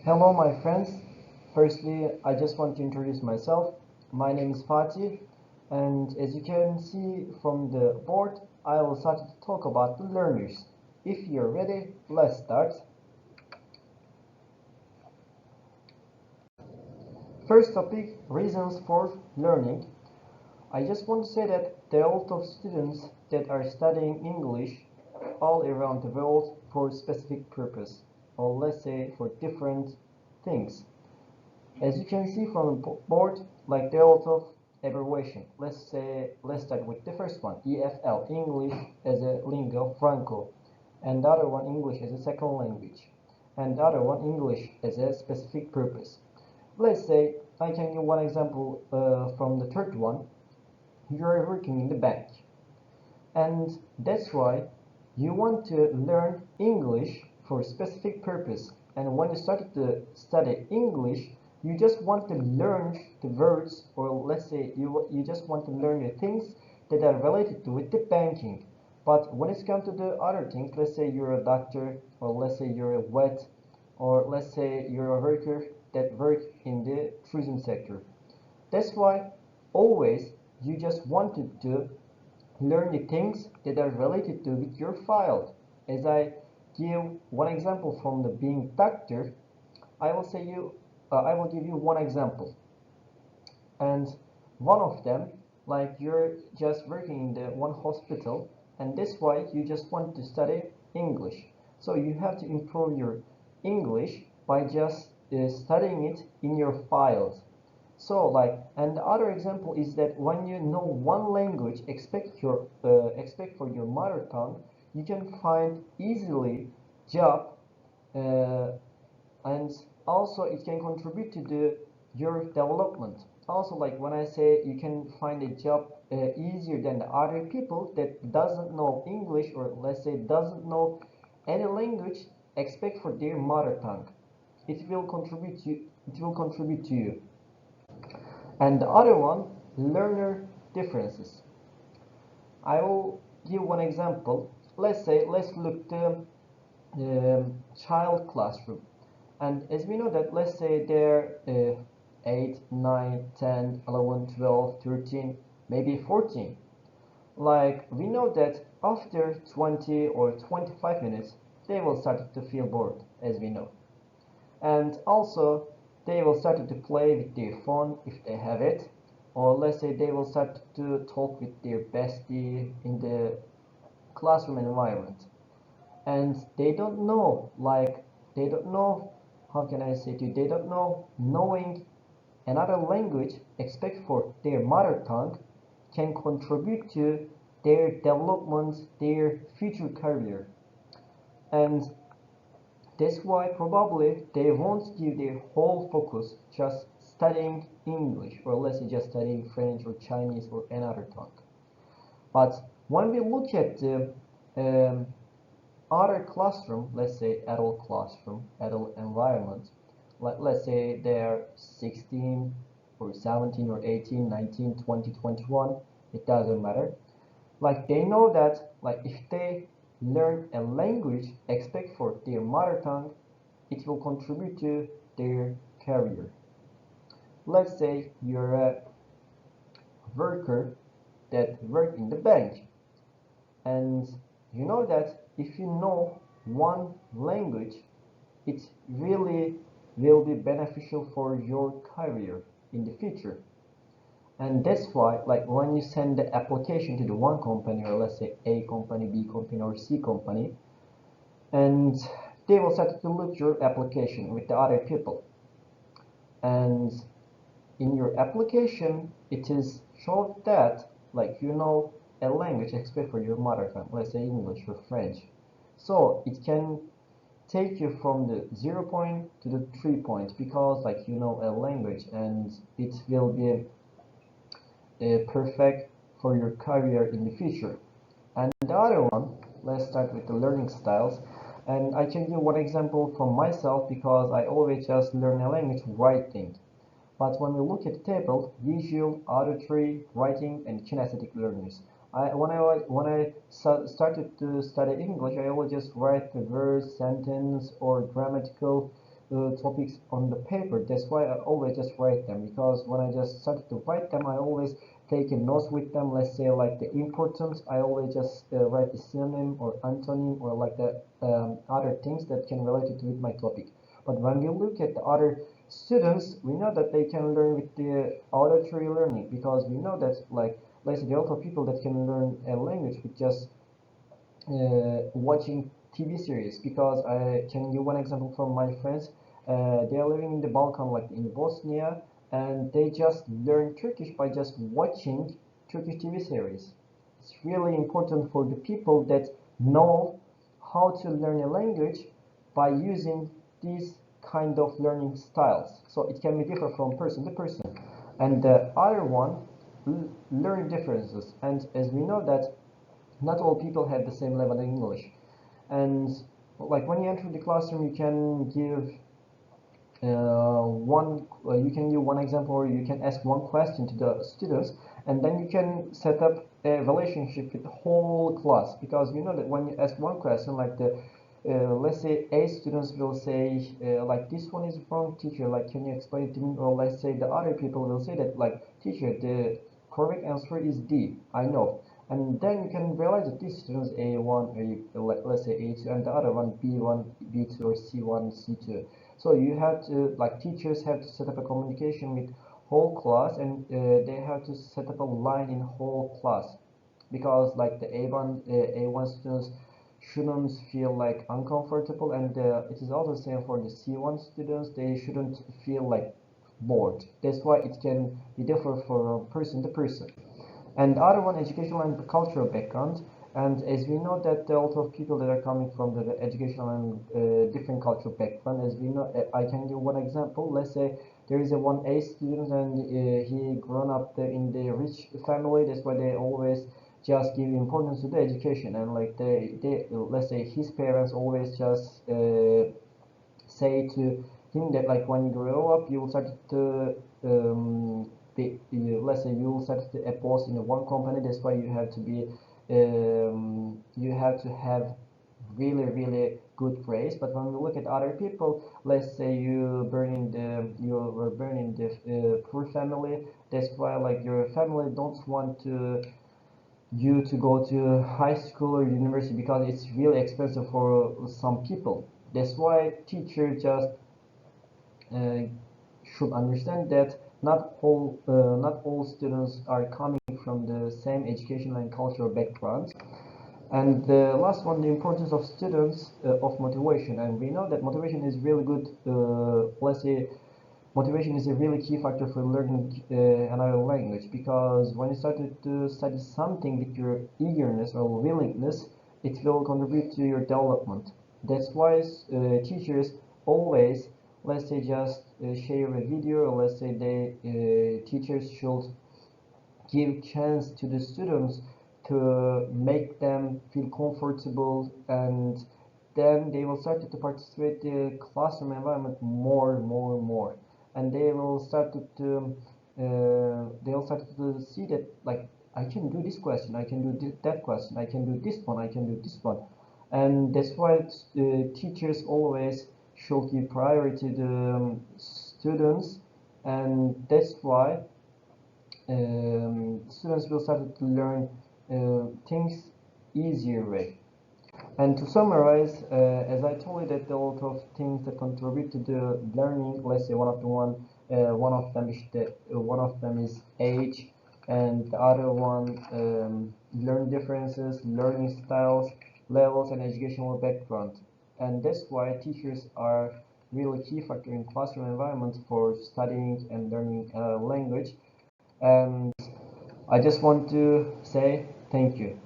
Hello, my friends. Firstly, I just want to introduce myself. My name is Fatih, and as you can see from the board, I will start to talk about the learners. If you're ready, let's start. First topic, reasons for learning. I just want to say that there are a lot of students that are studying English all around the world for a specific purpose, or let's say for different things. As you can see from the board, like there are a lot of abbreviation. Let's start with the first one, EFL, English as a lingua franco, and the other one, English as a second language, and the other one, English as a specific purpose. Let's say I can give one example from the third one. You are working in the bank, and that's why you want to learn English for a specific purpose. And when you started to study English, you just want to learn the words, or let's say you just want to learn the things that are related to with the banking. But when it's come to the other things, let's say you're a doctor, or let's say you're a vet, or let's say you're a worker that work in the tourism sector. That's why always you just wanted to learn the things that are related to with your field. As I give one example from the being doctor, I will give you one example, and one of them, like you're just working in the one hospital, and that's why you just want to study English. So you have to improve your English by just studying it in your files. So and the other example is that when you know one language, expect for your mother tongue, you can find easily job, uh, and also it can contribute to your development. Also, like when I say you can find a job easier than the other people that doesn't know English, or let's say doesn't know any language, expect for their mother tongue. It will contribute to you. And the other one, learner differences. I will give one example. Let's look the child classroom. And as we know that, let's say there 8, 9, 10, 11, 12, 13, maybe 14. Like we know that after 20 or 25 minutes, they will start to feel bored, as we know. And also they will start to play with their phone if they have it, or let's say they will start to talk with their bestie in the classroom environment, and they don't know, how can I say to you, they don't know knowing another language except for their mother tongue can contribute to their development, their future career. And that's why probably they won't give their whole focus just studying English, or let's say just studying French or Chinese or another tongue. But when we look at the other classroom, let's say adult classroom, adult environment, let's say they're 16 or 17 or 18, 19, 20, 21, it doesn't matter. Like they know that if they learn a language except for their mother tongue, it will contribute to their career. Let's say you're a worker that work in the bank, and you know that if you know one language, it really will be beneficial for your career in the future. And that's why, like when you send the application to the one company, or let's say A company, B company, or C company, and they will start to look your application with the other people. And in your application, it is shown that you know a language except for your mother tongue, let's say English or French. So it can take you from the 0 point to the 3 point, because you know a language, and it will be perfect for your career in the future. And the other one, let's start with the learning styles. And I can give one example from myself, because I always just learn a language writing. But when we look at the table, visual, auditory, writing, and kinesthetic learners. When I started to study English, I always just write the verse, sentence, or grammatical topics on the paper. That's why I always just write them, because when I just started to write them, I always take a notes with them. Let's say like the importance, I always just write the synonym or antonym or like the other things that can relate it with my topic. But when we look at the other students, we know that they can learn with the auditory learning, because we know that, like, let's say there are a lot of people that can learn a language with just watching TV series. Because I can give one example from my friends. They are living in the Balkan, like in Bosnia, and they just learn Turkish by just watching Turkish TV series. It's really important for the people that know how to learn a language by using these kind of learning styles. So it can be different from person to person. And the other one, learning differences. And as we know that not all people have the same level in English. And like when you enter the classroom, you can give you can give one example, or you can ask one question to the students, and then you can set up a relationship with the whole class. Because you know that when you ask one question, like the let's say A students will say like, this one is wrong, teacher, like, can you explain it to me? Or let's say the other people will say that, like, teacher, the correct answer is D, I know. And then you can realize that these students A1, let's say A2, and the other one B1, B2, or C1, C2. So you have to, like, teachers have to set up a communication with whole class, and they have to set up a line in whole class. Because like the A1 students shouldn't feel like uncomfortable, and it is also the same for the C1 students. They shouldn't feel like bored. That's why it can be different from person to person. And the other one, educational and cultural background. And as we know that there are a lot of people that are coming from the educational and different cultural background. As we know, I can give one example. Let's say there is a 1A student, and he grown up in the rich family. That's why they always just give importance to the education. And like they let's say his parents always just say to him that, like, when you grow up, you will start to let's say you will start to a post in one company. That's why you have to be you have to have really good grades. But when we look at other people, let's say you were born in the poor family. That's why, like, your family don't want you to go to high school or university, because it's really expensive for some people. That's why teachers just uh, should understand that not all students are coming from the same educational and cultural backgrounds. And the last one, the importance of students of motivation. And we know that motivation is really good. Let's say motivation is a really key factor for learning another language, because when you start to study something with your eagerness or willingness, it will contribute to your development. That's why teachers always, let's say, just share a video, or let's say teachers should give chance to the students to make them feel comfortable, and then they will start to participate in the classroom environment more, and they will start to see that, like, I can do this question, I can do that question, I can do this one, I can do this one. And that's why teachers always should give priority to the students. And that's why students will start to learn things easier way. And to summarize, as I told you, that there are a lot of things that contribute to the learning. Let's say one of them is age, and the other one, learning differences, learning styles, levels, and educational background. And that's why teachers are really key factor in classroom environment for studying and learning a language. And I just want to say thank you.